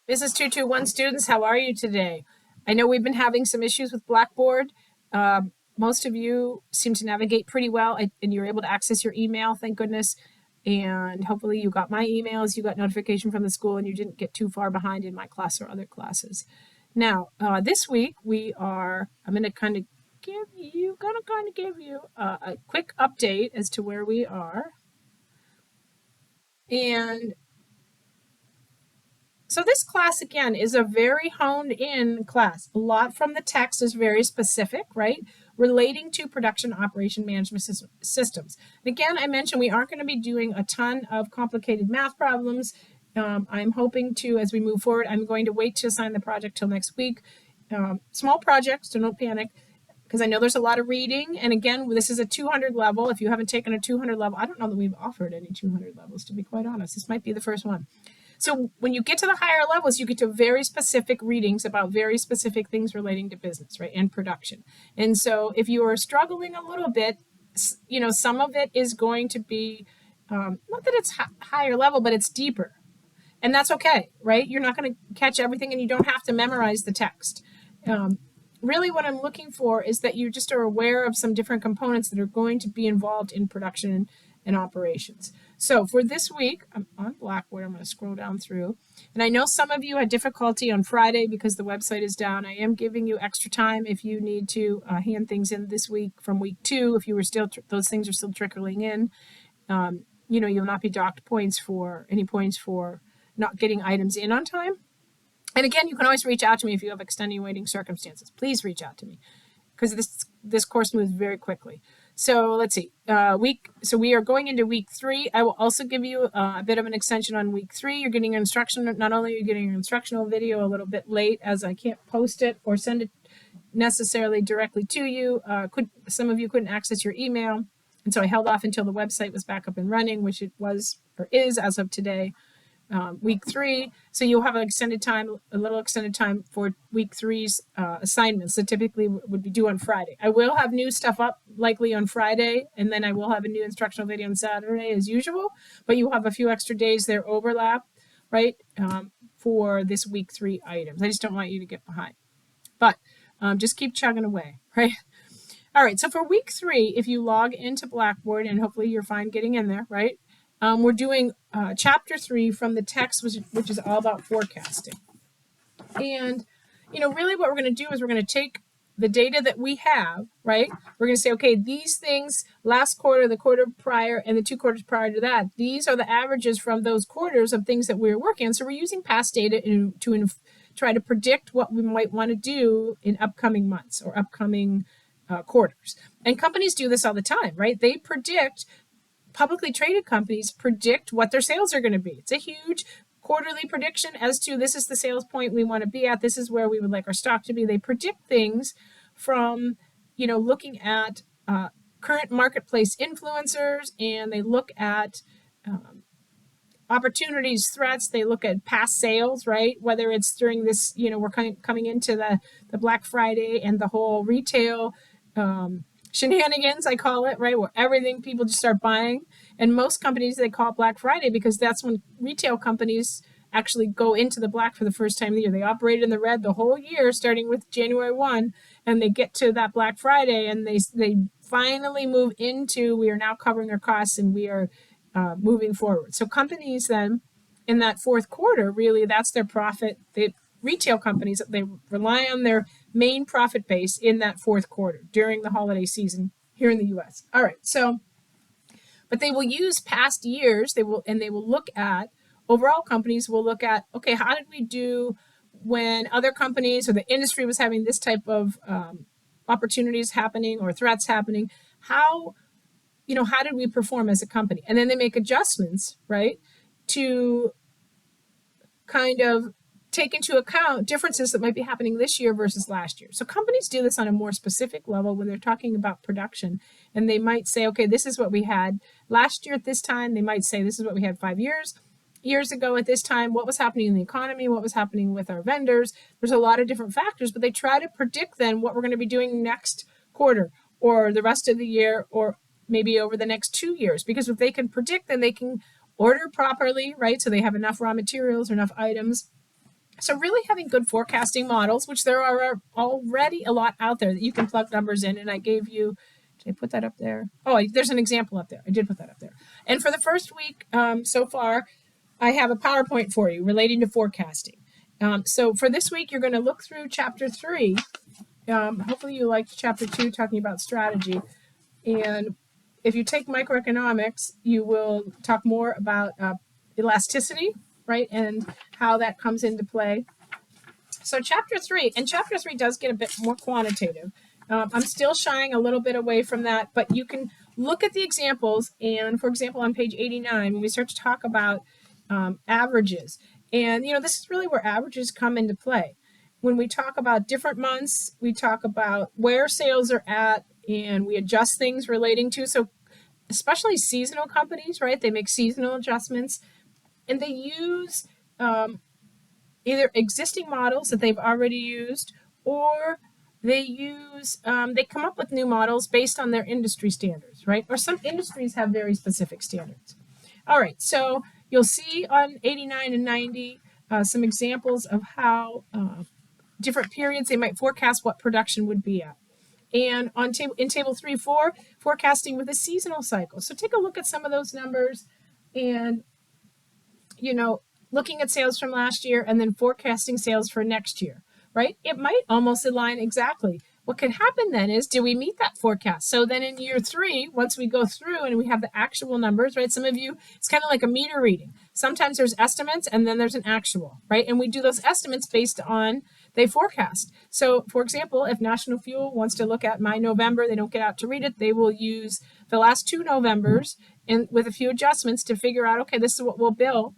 Business 221 students, how are you today? I know we've been having some issues with Blackboard. Most of you seem to navigate pretty well, and you're able to access your email, thank goodness. And hopefully you got my emails, you got notification from the school, and you didn't get too far behind in my class or other classes. Now, this week I'm going to kind of give you a quick update as to where we are. And so this class, again, is a very honed in class. A lot from the text is very specific, right? Relating to production operation management systems. And again, I mentioned we aren't going to be doing a ton of complicated math problems. I'm hoping to, as we move forward, I'm going to wait to assign the project till next week. Small projects, so don't panic, because I know there's a lot of reading. And again, this is a 200 level. If you haven't taken a 200 level, I don't know that we've offered any 200 levels, to be quite honest. This might be the first one. So when you get to the higher levels, you get to very specific readings about very specific things relating to business, right, and production. And so if you are struggling a little bit, you know, some of it is going to be, not that it's higher level, but it's deeper. And that's okay, right? You're not going to catch everything, and you don't have to memorize the text. Really what I'm looking for is that you just are aware of some different components that are going to be involved in production and operations. So for this week, I'm on Blackboard. I'm going to scroll down through. And I know some of you had difficulty on Friday because the website is down. I am giving you extra time if you need to hand things in this week from week 2. If you were still, those things are still trickling in. You know, you'll not be docked points for not getting items in on time. And again, you can always reach out to me if you have extenuating circumstances. Please reach out to me because this course moves very quickly. So let's see, so we are going into week 3. I will also give you a bit of an extension on week 3. You're getting an instructional, not only are you getting an instructional video a little bit late as I can't post it or send it necessarily directly to you. Some of you couldn't access your email. And so I held off until the website was back up and running, which it was or is as of today. Week 3, so you'll have a little extended time for week 3's assignments that typically would be due on Friday. I will have new stuff up likely on Friday, and then I will have a new instructional video on Saturday as usual, but you'll have a few extra days there overlap, right, for this week 3 items. I just don't want you to get behind, but just keep chugging away, right? All right, so for week 3, if you log into Blackboard, and hopefully you're fine getting in there, right? We're doing chapter 3 from the text, which is all about forecasting. And, you know, really what we're going to do is we're going to take the data that we have, right? We're going to say, okay, these things, last quarter, the quarter prior, and the 2 quarters prior to that, these are the averages from those quarters of things that we're working on. So we're using past data to try to predict what we might want to do in upcoming months or upcoming quarters. And companies do this all the time, right? They predict. Publicly traded companies predict what their sales are going to be. It's a huge quarterly prediction as to this is the sales point we want to be at. This is where we would like our stock to be. They predict things from, you know, looking at current marketplace influencers, and they look at opportunities, threats. They look at past sales, right? Whether it's during this, you know, we're coming into the Black Friday and the whole retail shenanigans, I call it, right, where everything people just start buying. And most companies, they call it Black Friday because that's when retail companies actually go into the black for the first time of the year. They operate in the red the whole year, starting with January 1, and they get to that Black Friday, and they finally move into, we are now covering our costs, and we are moving forward. So companies then, in that 4th quarter, really, that's their profit. Retail companies, they rely on their main profit base in that 4th quarter during the holiday season here in the US. All right, so, but they will use past years, they will look at, overall companies will look at, okay, how did we do when other companies or the industry was having this type of opportunities happening or threats happening? How did we perform as a company? And then they make adjustments, right, to kind of take into account differences that might be happening this year versus last year. So companies do this on a more specific level when they're talking about production, and they might say, okay, this is what we had last year at this time. They might say this is what we had 5 years ago at this time, what was happening in the economy, what was happening with our vendors. There's a lot of different factors, but they try to predict then what we're going to be doing next quarter or the rest of the year or maybe over the next 2 years, because if they can predict, then they can order properly, right? So they have enough raw materials or enough items So really having good forecasting models, which there are already a lot out there that you can plug numbers in. And I gave you, did I put that up there? Oh, there's an example up there. I did put that up there. And for the first week so far, I have a PowerPoint for you relating to forecasting. So for this week, you're going to look through chapter 3. Hopefully you liked chapter 2 talking about strategy. And if you take microeconomics, you will talk more about elasticity, right? And how that comes into play. So chapter 3 does get a bit more quantitative. I'm still shying a little bit away from that, but you can look at the examples. And for example, on page 89, when we start to talk about averages, and this is really where averages come into play. When we talk about different months, we talk about where sales are at, and we adjust things relating to, so especially seasonal companies, right? They make seasonal adjustments, and they use either existing models that they've already used, or they come up with new models based on their industry standards, right? Or some industries have very specific standards. All right, so you'll see on 89 and 90 some examples of how different periods they might forecast what production would be at. And in table 3-4, forecasting with a seasonal cycle. So take a look at some of those numbers, and looking at sales from last year and then forecasting sales for next year, right? It might almost align exactly. What could happen then is, do we meet that forecast? So then in year 3, once we go through and we have the actual numbers, right? Some of you, it's kind of like a meter reading. Sometimes there's estimates and then there's an actual, right? And we do those estimates based on they forecast. So for example, if National Fuel wants to look at my November, they don't get out to read it, they will use the last 2 Novembers and with a few adjustments to figure out, okay, this is what we'll bill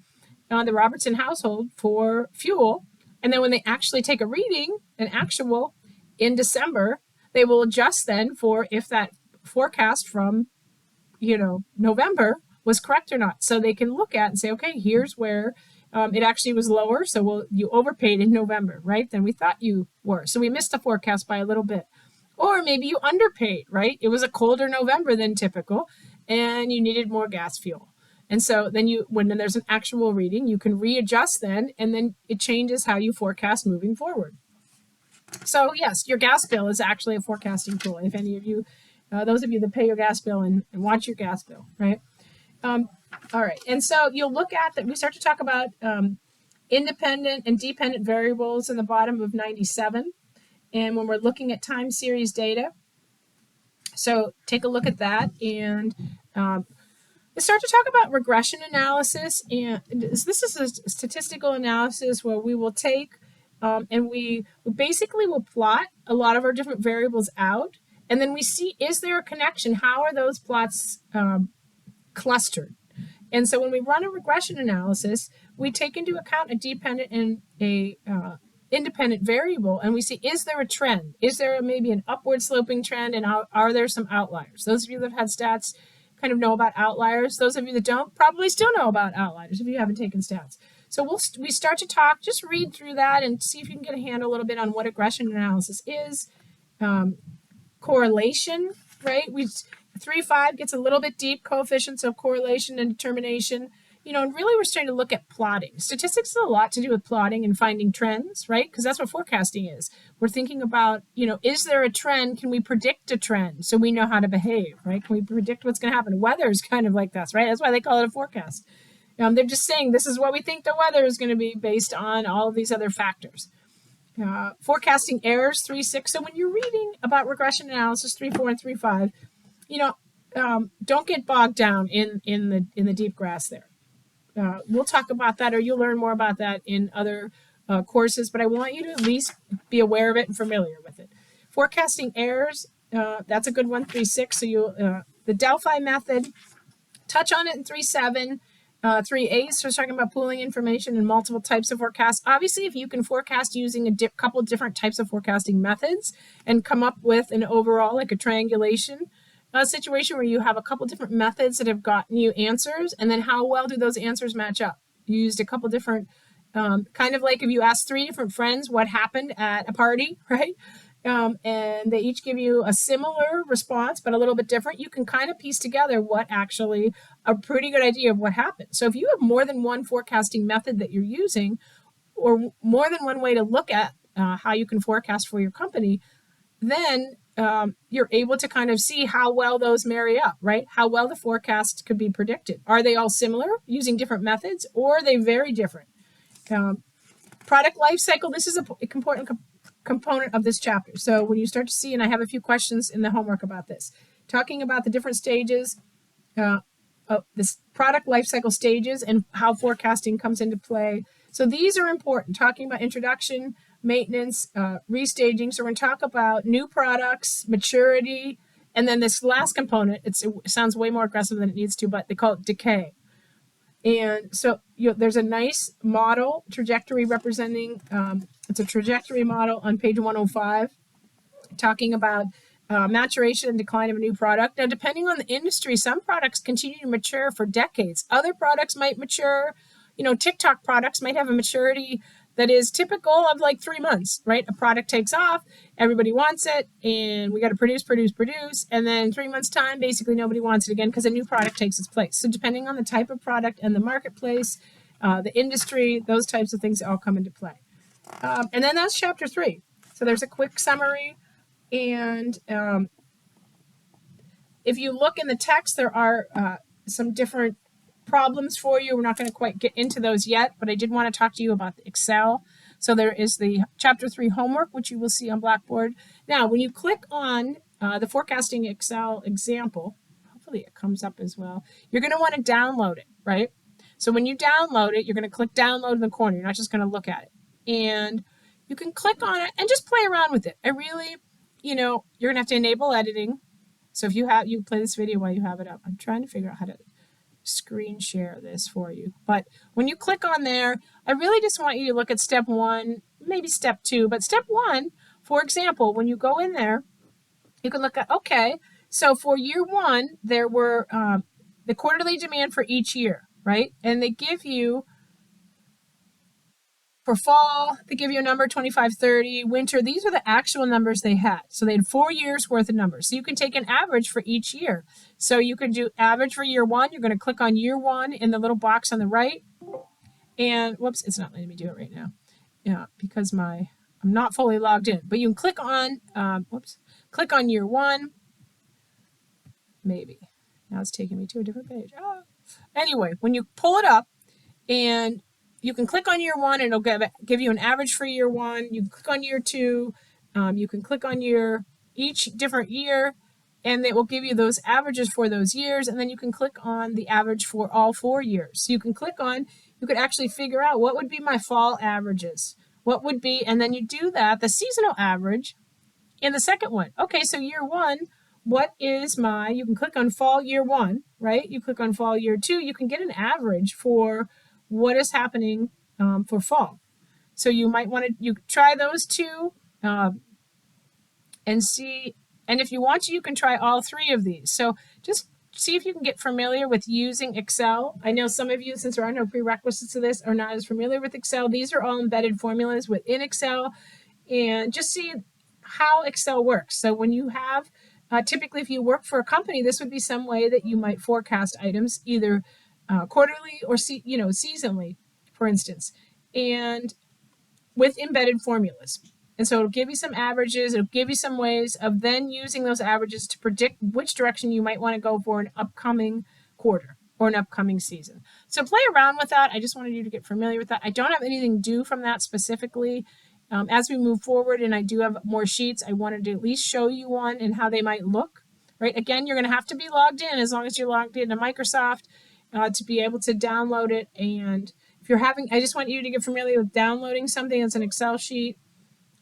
on the Robertson household for fuel. And then when they actually take a reading, an actual in December, they will adjust then for if that forecast from, November was correct or not. So they can look at and say, okay, here's where it actually was lower. So you overpaid in November, right? Than we thought you were. So we missed the forecast by a little bit. Or maybe you underpaid, right? It was a colder November than typical and you needed more gas fuel. And so then when there's an actual reading, you can readjust then, and then it changes how you forecast moving forward. So yes, your gas bill is actually a forecasting tool. If any of you, those of you that pay your gas bill and watch your gas bill, right? All right, and so you'll look at that. We start to talk about independent and dependent variables in the bottom of 97. And when we're looking at time series data, so take a look at that, and we start to talk about regression analysis. And this is a statistical analysis where we will take and we basically will plot a lot of our different variables out, and then we see, is there a connection? How are those plots clustered? And so when we run a regression analysis, we take into account a dependent and a independent variable, and we see, is there a trend? Is there maybe an upward sloping trend, and are there some outliers? Those of you that have had stats kind of know about outliers. Those of you that don't probably still know about outliers if you haven't taken stats. So we start to talk, just read through that and see if you can get a handle a little bit on what regression analysis is. Correlation, right? 3.5 gets a little bit deep, coefficients of correlation and determination. And really we're starting to look at plotting. Statistics has a lot to do with plotting and finding trends, right? Because that's what forecasting is. We're thinking about, is there a trend? Can we predict a trend so we know how to behave, right? Can we predict what's going to happen? Weather is kind of like that, right? That's why they call it a forecast. They're just saying this is what we think the weather is going to be based on all of these other factors. Forecasting errors, 3.6. So when you're reading about regression analysis, 3.4 and 3.5, don't get bogged down in the deep grass there. We'll talk about that, or you'll learn more about that in other courses, but I want you to at least be aware of it and familiar with it. Forecasting errors, that's a good one, 3.6. So the Delphi method, touch on it in 3.7. 3.8, so talking about pooling information and multiple types of forecasts. Obviously, if you can forecast using a couple different types of forecasting methods and come up with an overall, like a triangulation situation where you have a couple different methods that have gotten you answers, and then how well do those answers match up? You used a couple different, kind of like if you ask 3 different friends what happened at a party, right? And they each give you a similar response, but a little bit different. You can kind of piece together what actually a pretty good idea of what happened. So if you have more than one forecasting method that you're using, or more than one way to look at how you can forecast for your company, then you're able to kind of see how well those marry up, right? How well the forecast could be predicted. Are they all similar using different methods, or are they very different? Product life cycle, this is an important component of this chapter. So when you start to see, and I have a few questions in the homework about this, talking about the different stages, this product life cycle stages and how forecasting comes into play. So these are important, talking about introduction, maintenance, restaging. So we're going to talk about new products, maturity, and then this last component, it sounds way more aggressive than it needs to, but they call it decay. And so there's a nice model trajectory representing, it's a trajectory model on page 105, talking about maturation and decline of a new product. Now, depending on the industry, some products continue to mature for decades. Other products might mature, TikTok products might have a maturity that is typical of like 3 months, right? A product takes off, everybody wants it, and we got to produce. And then 3 months time, basically nobody wants it again because a new product takes its place. So depending on the type of product and the marketplace, the industry, those types of things all come into play. And then that's chapter 3. So there's a quick summary. And if you look in the text, there are some different problems for you. We're not going to quite get into those yet, but I did want to talk to you about the Excel. So there is the chapter 3 homework, which you will see on Blackboard. Now, when you click on the forecasting Excel example, hopefully it comes up as well, you're going to want to download it, right? So when you download it, you're going to click download in the corner. You're not just going to look at it. And you can click on it and just play around with it. I really, you're going to have to enable editing. So if you play this video while you have it up. I'm trying to figure out how to screen share this for you. But when you click on there, I really just want you to look at step 1, maybe step 2, but step 1, for example, when you go in there, you can look at, okay, so for year 1, there were the quarterly demand for each year, right? And they give you, for fall, they give you a number, 25, 30. Winter, these are the actual numbers they had. So they had 4 years worth of numbers. So you can take an average for each year. So you can do average for year 1. You're going to click on year 1 in the little box on the right. And whoops, it's not letting me do it right now. Yeah, because I'm not fully logged in. But you can click on, click on year 1. Maybe. Now it's taking me to a different page. Oh. Anyway, when you pull it up, and you can click on year 1 and it'll give you an average for year 1. You can click on year 2. You can click on each different year, and it will give you those averages for those years. And then you can click on the average for all 4 years. So you can you could actually figure out what would be my fall averages. What would be, and then you do that, the seasonal average in the second one. Okay, so year 1, what is you can click on fall year 1, right? You click on fall year 2, you can get an average for what is happening for fall. So you might want to try those 2 and see, and if you want to, you can try all 3 of these. So just see if you can get familiar with using Excel. I know some of you, since there are no prerequisites to this, are not as familiar with Excel. These are all embedded formulas within Excel, and just see how Excel works. So when you have, typically if you work for a company, this would be some way that you might forecast items, either quarterly or seasonally, for instance, and with embedded formulas. And so it'll give you some averages, it'll give you some ways of then using those averages to predict which direction you might want to go for an upcoming quarter or an upcoming season. So play around with that. I just wanted you to get familiar with that. I don't have anything due from that specifically. As we move forward, and I do have more sheets, I wanted to at least show you one and how they might look, right? Again, you're going to have to be logged in as long as you're logged into Microsoft to be able to download it. And if you're I just want you to get familiar with downloading something that's an Excel sheet,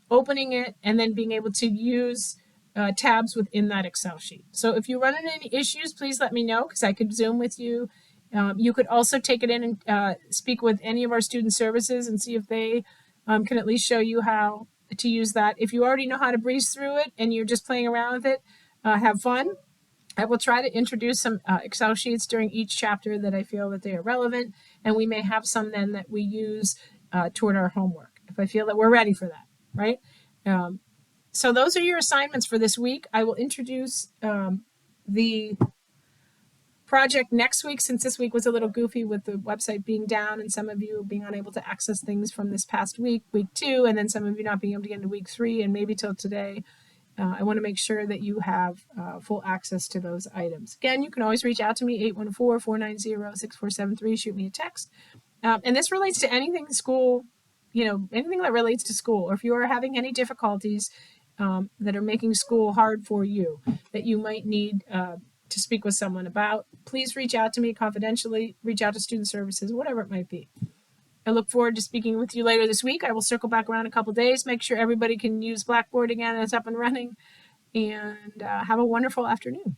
opening it, and then being able to use tabs within that Excel sheet. So if you run into any issues, please let me know, because I could Zoom with you. You could also take it in and speak with any of our student services and see if they can at least show you how to use that. If you already know how to breeze through it and you're just playing around with it, have fun. I will try to introduce some Excel sheets during each chapter that I feel that they are relevant, and we may have some then that we use toward our homework if I feel that we're ready for that, right? So those are your assignments for this week. I will introduce the project next week, since this week was a little goofy with the website being down and some of you being unable to access things from this past week, week 2, and then some of you not being able to get into week 3 and maybe till today. I want to make sure that you have full access to those items. Again, you can always reach out to me, 814-490-6473, shoot me a text. And this relates to anything school, anything that relates to school, or if you are having any difficulties that are making school hard for you, that you might need to speak with someone about, please reach out to me confidentially, reach out to student services, whatever it might be. I look forward to speaking with you later this week. I will circle back around in a couple days, make sure everybody can use Blackboard again and it's up and running, and have a wonderful afternoon.